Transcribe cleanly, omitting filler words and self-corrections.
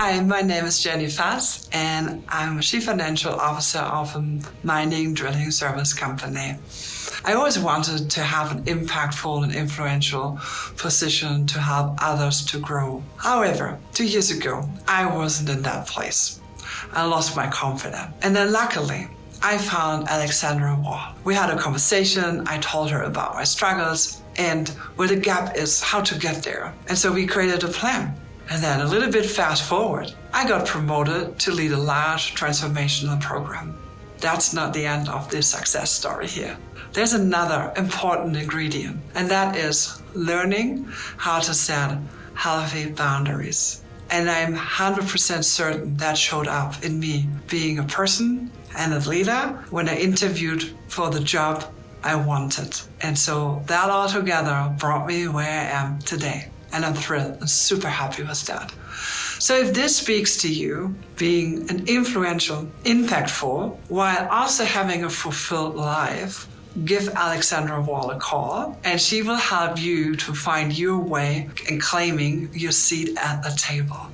Hi, my name is Jenny Fass, and I'm Chief Financial Officer of a mining drilling service company. I always wanted to have an impactful and influential position to help others to grow. However, 2 years ago, I wasn't in that place. I lost my confidence. And then luckily, I found Alessandra Wall. We had a conversation. I told her about my struggles and where the gap is, how to get there. And so we created a plan. And then a little bit fast forward, I got promoted to lead a large transformational program. That's not the end of this success story here. There's another important ingredient, and that is learning how to set healthy boundaries. And I'm 100% certain that showed up in me being a person and a leader when I interviewed for the job I wanted. And so that all together brought me where I am today. And I'm thrilled and super happy with that. So if this speaks to you, being an influential, impactful, while also having a fulfilled life, give Alessandra Wall a call, and she will help you to find your way in claiming your seat at the table.